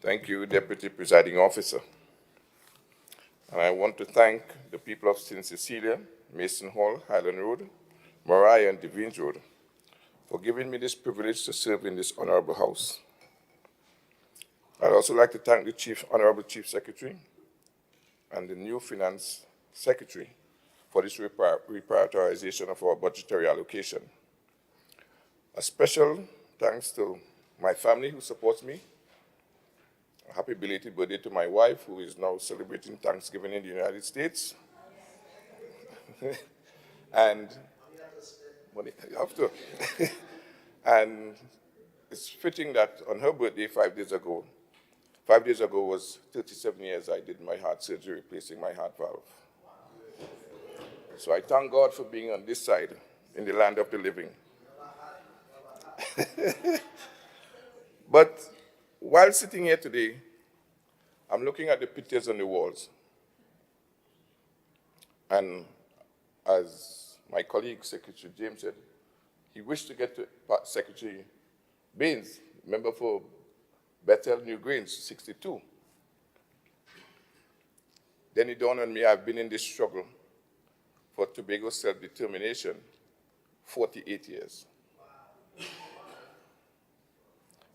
Thank you, Deputy Presiding Officer. And I want to thank the people of St. Cecilia, Mason Hall, Highland Road, Mariah, and Devines Road for giving me this privilege to serve in this honorable house. I'd also like to thank the Honorable Chief Secretary and the new Finance Secretary for this reprioritization of our budgetary allocation. A special thanks to my family who supports me. A happy belated birthday to my wife, who is now celebrating Thanksgiving in the United States. And you have to. And it's fitting that on her birthday 5 days ago was 37 years I did my heart surgery, replacing my heart valve. So I thank God for being on this side in the land of the living. But while sitting here today, I'm looking at the pictures on the walls. And as my colleague, Secretary James, said, he wished to get to Secretary Baines, member for Bethel New Grange, 62. Then it dawned on me, I've been in this struggle for Tobago self-determination 48 years.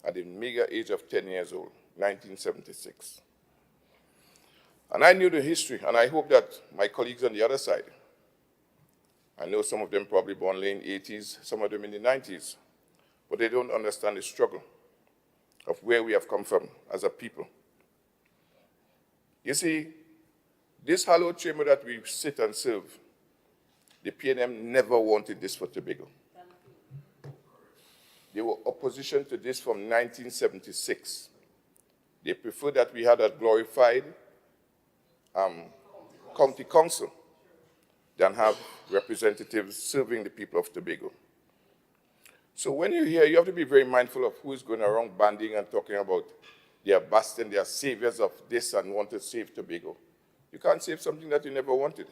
At the meager age of 10 years old, 1976. And I knew the history, and I hope that my colleagues on the other side, I know some of them probably born late 80s, some of them in the 90s, but they don't understand the struggle of where we have come from as a people. You see, this hallowed chamber that we sit and serve, the PNM never wanted this for Tobago. They were opposition to this from 1976. They preferred that we had a glorified county council than have representatives serving the people of Tobago. So when you're here, you have to be very mindful of who is going around banding and talking about they are busting, they are saviors of this and want to save Tobago. You can't save something that you never wanted.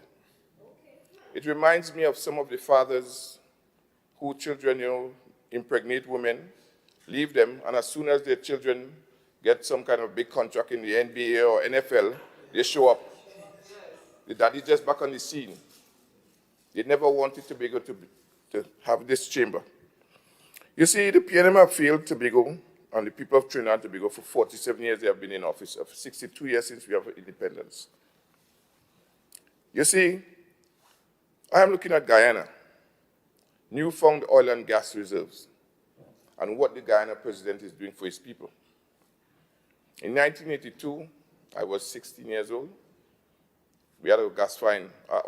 It reminds me of some of the fathers who children, impregnate women, leave them, and as soon as their children get some kind of big contract in the NBA or NFL, they show up. The daddy's just back on the scene. They never wanted Tobago to have this chamber. You see, the PNM have failed Tobago and the people of Trinidad and Tobago for 47 years they have been in office, of 62 years since we have independence. You see, I am looking at Guyana, newfound oil and gas reserves, and what the Guyana president is doing for his people. In 1982, I was 16 years old. We had a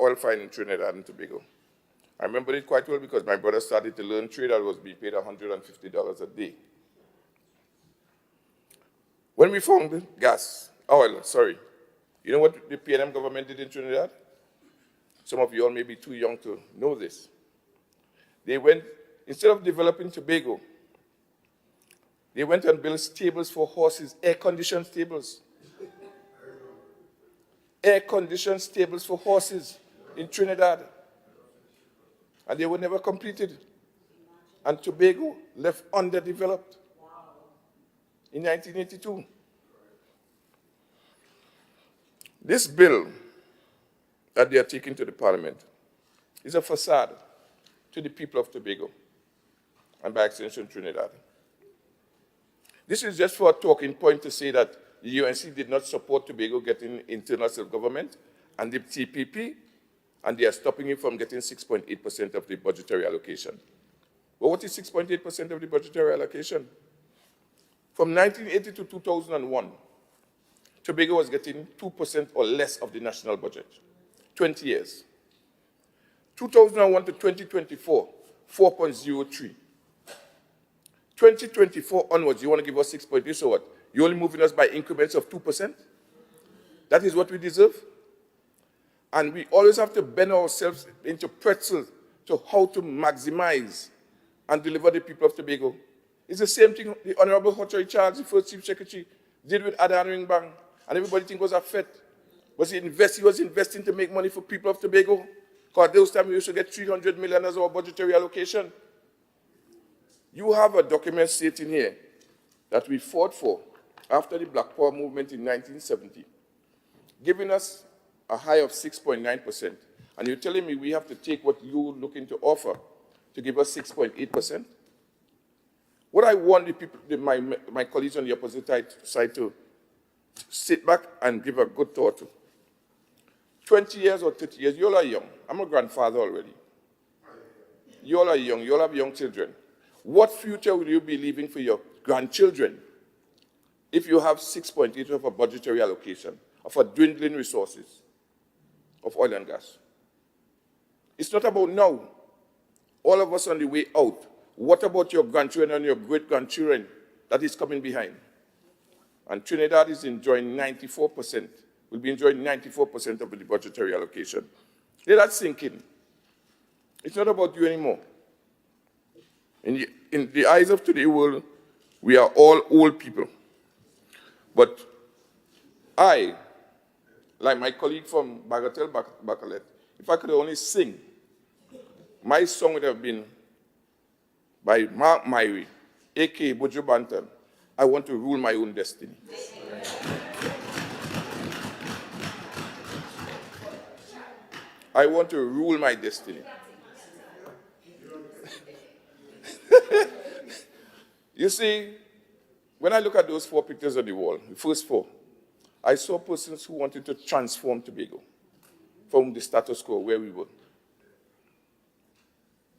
oil find in Trinidad and Tobago. I remember it quite well because my brother started to learn trade. I was being paid $150 a day. When we found oil, you know what the PNM government did in Trinidad? Some of you all may be too young to know this. They went, instead of developing Tobago, they went and built stables for horses, air-conditioned stables. Air-conditioned stables for horses in Trinidad. And they were never completed. And Tobago left underdeveloped in 1982. This bill that they are taking to the Parliament is a facade to the people of Tobago and by extension Trinidad. This is just for a talking point to say that the UNC did not support Tobago getting internal self-government and the TPP, and they are stopping it from getting 6.8% of the budgetary allocation. Well, what is 6.8% of the budgetary allocation? From 1980 to 2001, Tobago was getting 2% or less of the national budget, 20 years. 2001 to 2024, 4.03. 2024 onwards, you want to give us 6.8, so what? You're only moving us by increments of 2%? That is what we deserve? And we always have to bend ourselves into pretzels to how to maximize and deliver the people of Tobago. It's the same thing the Honorable Hochoi Charles, the first Chief Secretary, did with Adan Bang, and everybody think was a fet. He was investing to make money for people of Tobago, because those times we used to get $300 million as our budgetary allocation. You have a document stating here that we fought for after the Black Power movement in 1970, giving us a high of 6.9%, and you're telling me we have to take what you're looking to offer to give us 6.8%? What I want the people, my colleagues on the opposite side to sit back and give a good thought to. 20 years or 30 years, you all are young. I'm a grandfather already. You all are young, you all have young children. What future will you be leaving for your grandchildren if you have 6.8 of a budgetary allocation of a dwindling resources of oil and gas? It's not about now. All of us on the way out. What about your grandchildren and your great-grandchildren that is coming behind? And Trinidad is enjoying 94%, will be enjoying 94% of the budgetary allocation. Let that sink in. It's not about you anymore. In the eyes of today's world, we are all old people. But I, like my colleague from Bagatelle Bacalet, if I could only sing, my song would have been by Mark Myrie, a.k.a. Buju Banton, I want to rule my own destiny. I want to rule my destiny. You see, when I look at those 4 pictures on the wall, the first 4, I saw persons who wanted to transform Tobago from the status quo where we were.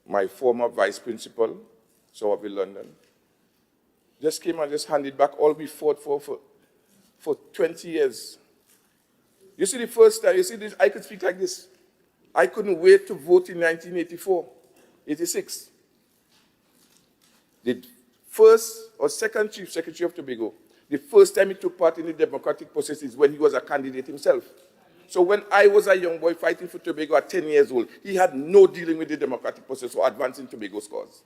My former vice principal, Somerville, London, just came and just handed back all we fought for 20 years. You see, the first time, you see this, I could speak like this. I couldn't wait to vote in 1984, 86. The first or second chief secretary of Tobago, the first time he took part in the democratic process is when he was a candidate himself. So when I was a young boy fighting for Tobago at 10 years old, he had no dealing with the democratic process or advancing Tobago's cause.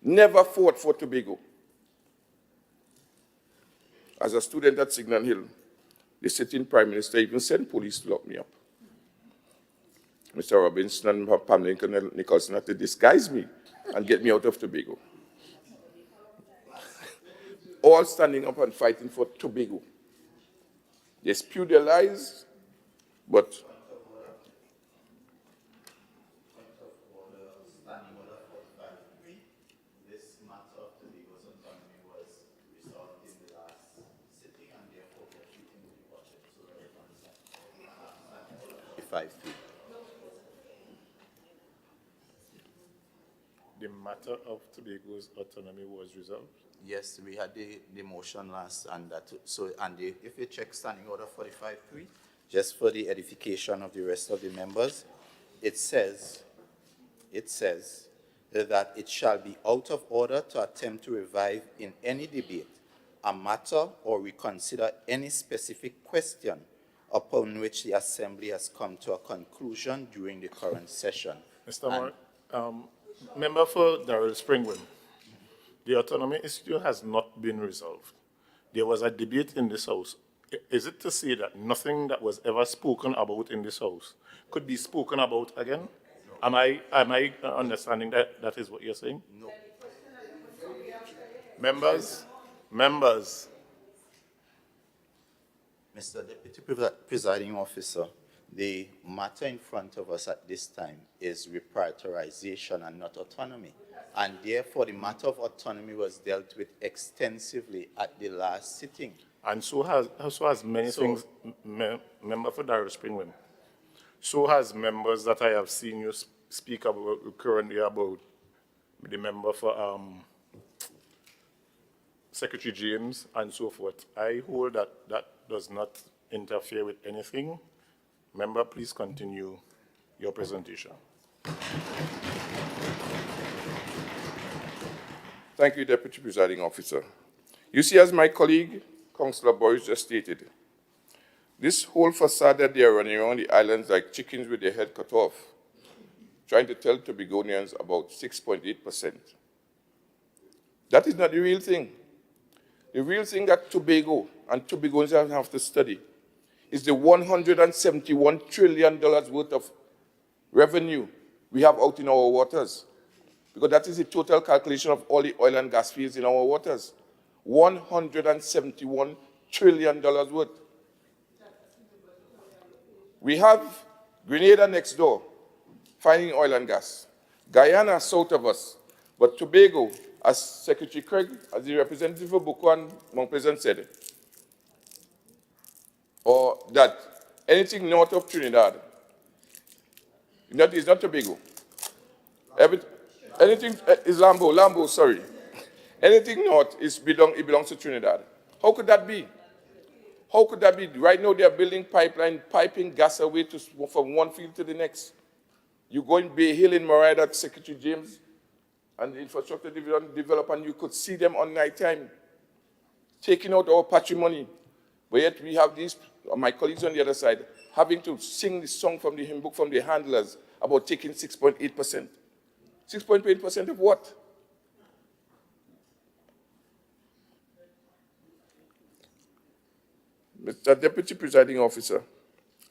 Never fought for Tobago. As a student at Signal Hill, the sitting prime minister even sent police to lock me up. Mr. Robinson and Pamela Nicholson had to disguise me and get me out of Tobago. All standing up and fighting for Tobago. They spew their lies, but the matter of Tobago's autonomy was resolved? Yes, we had the motion last, and that if you check Standing Order 45.3, just for the edification of the rest of the members, it says that it shall be out of order to attempt to revive in any debate a matter or reconsider any specific question upon which the Assembly has come to a conclusion during the current session. Mr. Moore, member for Darrell Springwell, the autonomy issue has not been resolved. There was a debate in this House. Is it to say that nothing that was ever spoken about in this House could be spoken about again? No. Am I understanding that that is what you're saying? No. Members. Mr. Deputy Presiding Officer, the matter in front of us at this time is reprioritization and not autonomy. And therefore, the matter of autonomy was dealt with extensively at the last sitting. And so has many things, member for Darrell Springwell. So has members that I have seen you speak about currently about the member for Secretary James and so forth. I hold that that does not interfere with anything. Member, please continue your presentation. Thank you, Deputy Presiding Officer. You see, as my colleague, Councillor Boyce, just stated, this whole facade that they are running around the islands like chickens with their head cut off, trying to tell Tobagonians about 6.8%. That is not the real thing. The real thing that Tobago and Tobagonians have to study is the $171 trillion worth of revenue we have out in our waters. because that is the total calculation of all the oil and gas fields in our waters. $171 trillion worth. We have Grenada next door, finding oil and gas. Guyana south of us. But Tobago, as Secretary Craig, as the representative of Boko and Mount Pleasant said, or that anything north of Trinidad, it's not Tobago. Anything is Lambo, sorry. Anything north it belongs to Trinidad. How could that be? How could that be? Right now they are building pipeline, piping gas away from one field to the next. You go in Bay Hill in Mariah, that Secretary James and the infrastructure developer, and you could see them on night time taking out our patrimony. But yet we have these, my colleagues on the other side, having to sing this song from the hymn book from the handlers about taking 6.8%. 6.8% of what? Mr. Deputy Presiding Officer,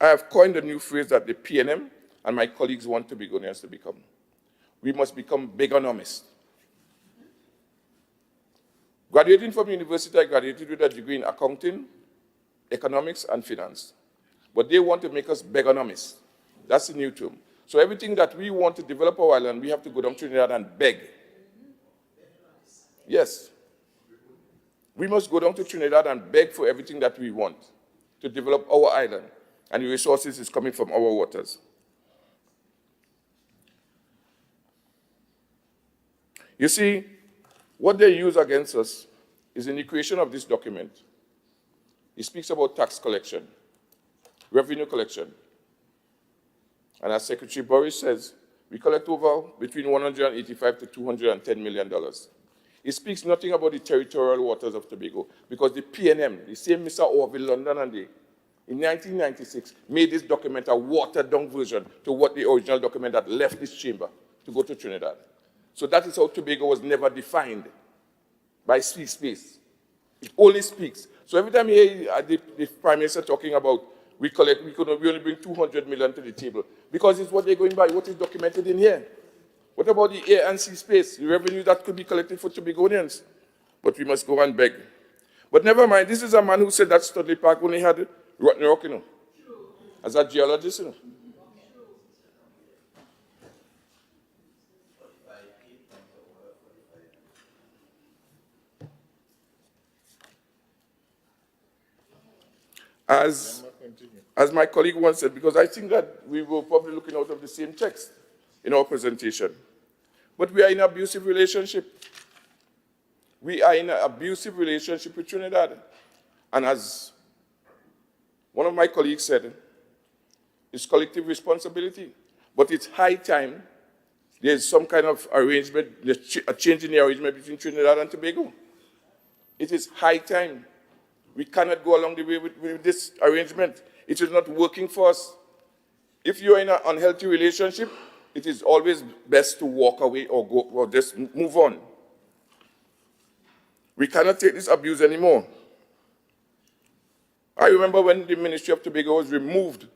I have coined a new phrase that the PNM and my colleagues want Tobagonians to become. We must become begonomists. Graduating from university, I graduated with a degree in accounting, economics, and finance. But they want to make us begonomists. That's the new term. So everything that we want to develop our island, we have to go down to Trinidad and beg. Yes. We must go down to Trinidad and beg for everything that we want to develop our island. And the resources is coming from our waters. You see, what they use against us is in the creation of this document. It speaks about tax collection, revenue collection. And as Secretary Boris says, we collect over between $185 to $210 million. It speaks nothing about the territorial waters of Tobago, because the PNM, the same Mr. Orville London and they, in 1996, made this document a watered-down version to what the original document that left this chamber to go to Trinidad. So that is how Tobago was never defined by free space. It only speaks. So every time you hear the Prime Minister talking about we only bring 200 million to the table, because it's what they're going by, what is documented in here. What about the air and sea space, the revenue that could be collected for Tobagonians? But we must go and beg. But never mind, this is a man who said that Studley Park only had rotten rock, you know, as a geologist, you know. As my colleague once said, because I think that we were probably looking out of the same text in our presentation. But we are in an abusive relationship. We are in an abusive relationship with Trinidad. And as one of my colleagues said, it's collective responsibility. But it's high time there's some kind of arrangement, a change in the arrangement between Trinidad and Tobago. It is high time. We cannot go along the way with this arrangement. It is not working for us. If you're in an unhealthy relationship, it is always best to walk away or go or just move on. We cannot take this abuse anymore. I remember when the Ministry of Tobago was removed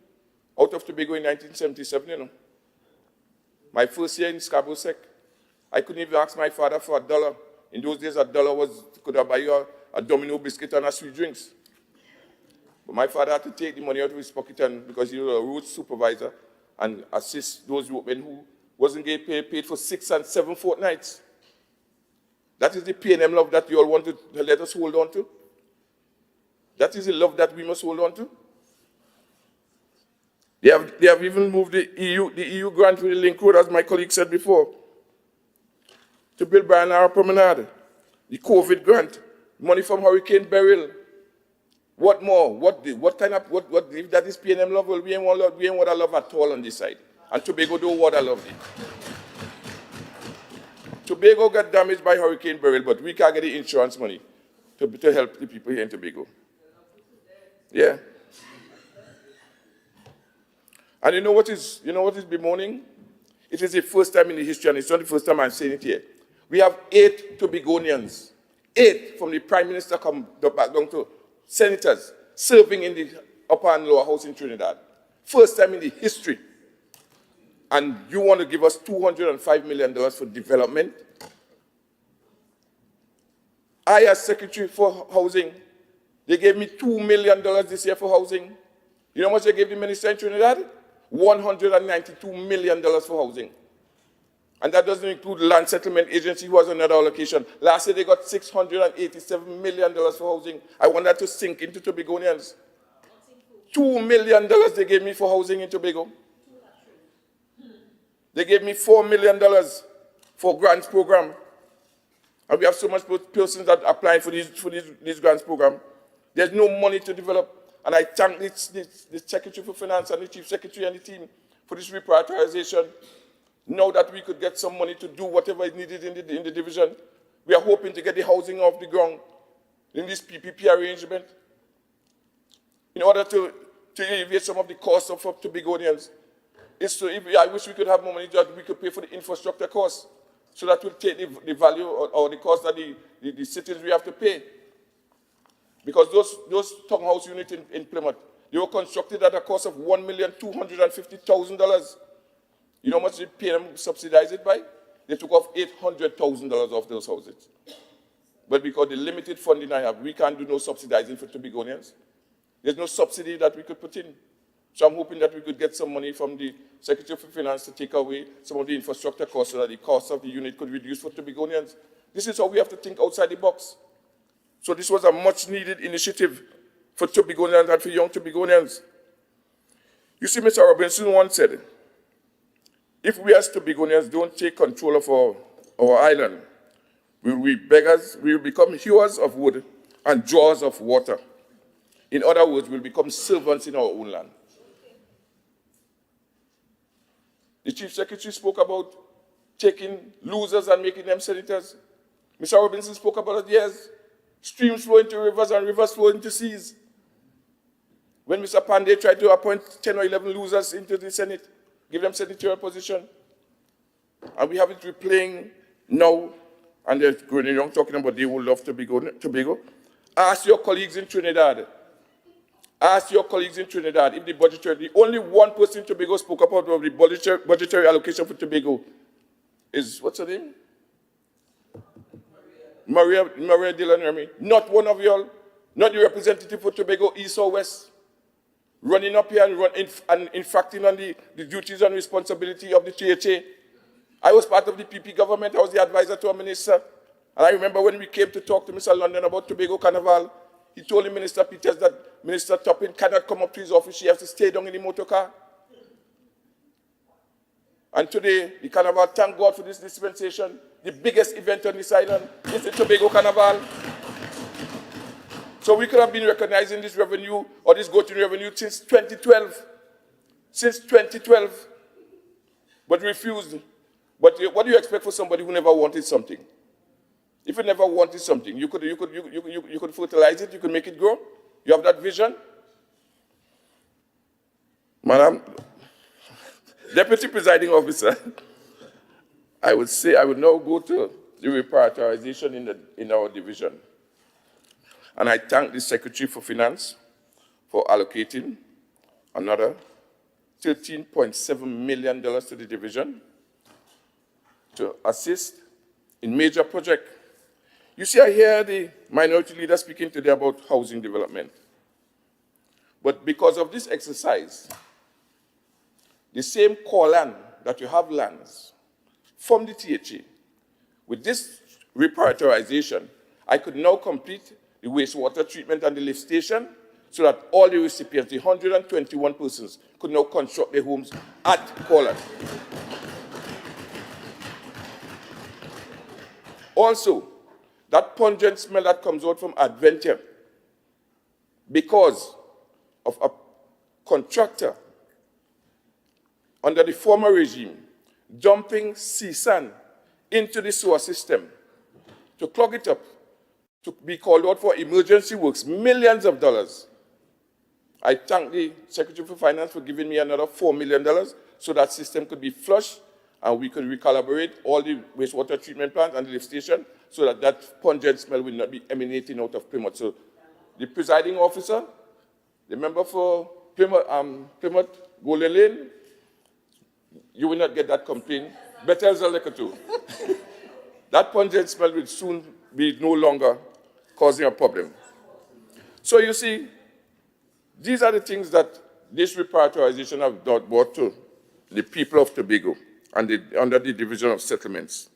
out of Tobago in 1977, you know. My first year in Scarborough Sec, I couldn't even ask my father for $1. In those days, $1 could have buy you a Domino biscuit and a sweet drinks. But my father had to take the money out of his pocket and, because he was a road supervisor, and assist those women who wasn't getting paid for 6 and 7 fortnights. That is the PNM love that you all want to let us hold on to. That is the love that we must hold on to. They have even moved the EU grant with the link road, as my colleague said before, to build Bayanara Promenade, the COVID grant, money from Hurricane Beryl. What more? What kind of, if that is PNM love, well, we ain't want a love at all on this side. And Tobago don't want a love there. Tobago got damaged by Hurricane Beryl, but we can't get the insurance money to help the people here in Tobago. Yeah. And you know what is bemoaning? It is the first time in the history, and it's not the first time I'm saying it here. We have 8 Tobagonians, 8 from the Prime Minister come back down to senators serving in the upper and lower house in Trinidad. First time in the history. and you want to give us $205 million for development. I, as Secretary for Housing, they gave me $2 million this year for housing. You know how much they gave the minister in Trinidad? $192 million for housing. And that doesn't include land settlement agency, who has another allocation. Last year they got $687 million for housing. I want that to sink into Tobagonians. $2 million they gave me for housing in Tobago. They gave me $4 million for grants program. And we have so much persons that are applying for these grants program. There's no money to develop. And I thank the Secretary for Finance and the Chief Secretary and the team for this reprioritization. Now that we could get some money to do whatever is needed in the division, we are hoping to get the housing off the ground in this PPP arrangement in order to alleviate some of the costs of Tobagonians. I wish we could have more money that we could pay for the infrastructure costs, so that will take the value or the cost that the citizens we have to pay. Because those townhouse units in Plymouth, they were constructed at a cost of $1,250,000. You know how much they pay them, subsidize it by? They took off $800,000 off those houses. But because the limited funding I have, we can't do no subsidizing for Tobagonians. There's no subsidy that we could put in. So I'm hoping that we could get some money from the Secretary for Finance to take away some of the infrastructure costs so that the cost of the unit could reduce for Tobagonians. This is how we have to think outside the box. So this was a much-needed initiative for Tobagonians and for young Tobagonians. You see, Mr. Robinson once said, if we as Tobagonians don't take control of our island, we will be beggars, we will become hewers of wood and drawers of water. In other words, we will become servants in our own land. The Chief Secretary spoke about taking losers and making them senators. Mr. Robinson spoke about it, yes. Streams flow into rivers and rivers flow into seas. When Mr. Pandey tried to appoint 10 or 11 losers into the Senate, give them senatorial position, and we have it replaying now, and they're growing young talking about they would love Tobago. Ask your colleagues in Trinidad. Ask your colleagues in Trinidad if the budgetary, the only one person in Tobago spoke about the budgetary allocation for Tobago is, what's her name? Maria Dillon Remy. Not one of y'all, not the representative for Tobago, East or West, running up here and infracting on the duties and responsibility of the THA. I was part of the PP government. I was the advisor to a minister. And I remember when we came to talk to Mr. London about Tobago Carnival, he told the Minister Peters that Minister Toppin cannot come up to his office. She has to stay down in the motor car. And today, the Carnival, thank God for this dispensation. The biggest event on this island is the Tobago Carnival. So we could have been recognizing this revenue or this go-to revenue since 2012. Since 2012. But refused. But what do you expect for somebody who never wanted something? If you never wanted something, you could fertilize it, you could make it grow. You have that vision. Madam Deputy Presiding Officer, I would say I would now go to the reprioritization in our division. And I thank the Secretary for Finance for allocating another $13.7 million to the division to assist in major projects. You see, I hear the minority leader speaking today about housing development. But because of this exercise, the same core land that you have lands from the THA, with this reprioritization, I could now complete the wastewater treatment and the lift station so that all the recipients, the 121 persons, could now construct their homes at Pollard. Also, that pungent smell that comes out from Adventure because of a contractor under the former regime dumping sea sand into the sewer system to clog it up, to be called out for emergency works, millions of dollars. I thank the Secretary for Finance for giving me another $4 million so that system could be flushed and we could recalibrate all the wastewater treatment plants and the lift station so that that pungent smell will not be emanating out of Plymouth. So the presiding officer, the member for Plymouth Golden Lane, you will not get that complaint. Better as a liquor too. That pungent smell will soon be no longer causing a problem. So you see, these are the things that this reprioritization have brought to the people of Tobago and under the Division of Settlements.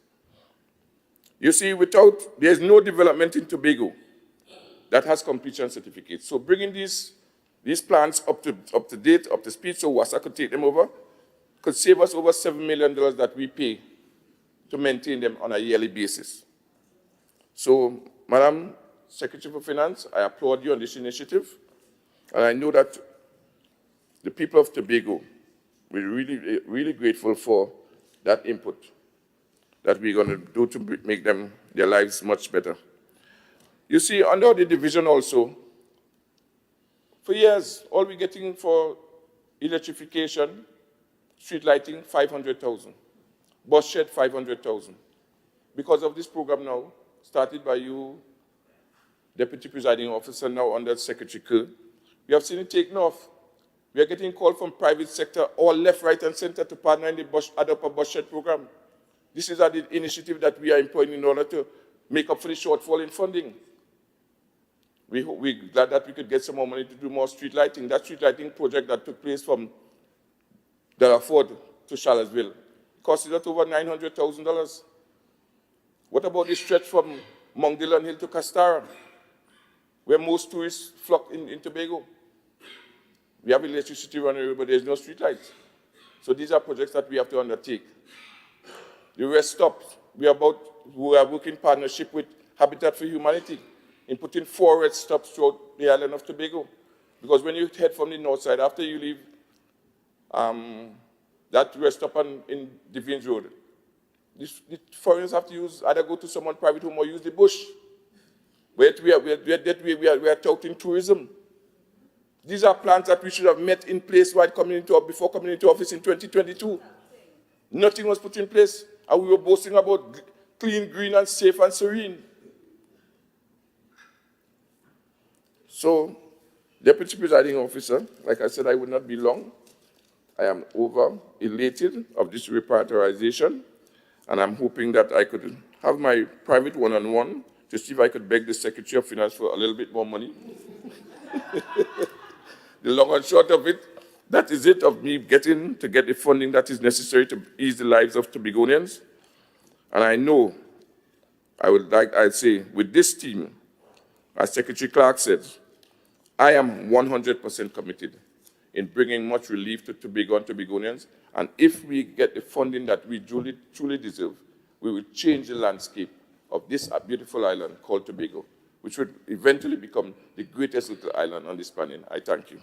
You see, there's no development in Tobago that has completion certificates. So bringing these plants up to date, up to speed, so WASA could take them over, could save us over $7 million that we pay to maintain them on a yearly basis. So, Madam Secretary for Finance, I applaud you on this initiative, and I know that the people of Tobago will really, really grateful for that input that we're going to do to make their lives much better. You see, under the division also, for years, all we're getting for electrification, street lighting, $500,000. Bus shed, $500,000. Because of this program now, started by you, Deputy Presiding Officer, now under Secretary Kerr, we have seen it taken off. We are getting called from private sector, all left, right, and center to partner in the Adopt Bus Shed program. This is the initiative that we are employing in order to make up for the shortfall in funding. We're glad that we could get some more money to do more street lighting. That street lighting project that took place from Delaford to Charlottesville costed us over $900,000. What about the stretch from Mount Dillon Hill to Castara, where most tourists flock in Tobago? We have electricity running, but there's no street lights. So these are projects that we have to undertake. The rest stops. We are working in partnership with Habitat for Humanity in putting 4 rest stops throughout the island of Tobago. Because when you head from the north side, after you leave that rest stop in Devines Road, the foreigners have to either go to someone's private home or use the bush. We are touting tourism. These are plans that we should have met in place before coming into office in 2022. Nothing was put in place, and we were boasting about clean, green, and safe and serene. So, Deputy Presiding Officer, like I said, I would not be long. I am elated of this reprioritization, and I'm hoping that I could have my private one-on-one to see if I could beg the Secretary of Finance for a little bit more money. The long and short of it, that is it of me getting the funding that is necessary to ease the lives of Tobagonians. And I know, I'd say, with this team, as Secretary Clark said, I am 100% committed in bringing much relief to Tobago and Tobagonians. And if we get the funding that we truly deserve, we will change the landscape of this beautiful island called Tobago, which would eventually become the greatest little island on this planet. I thank you.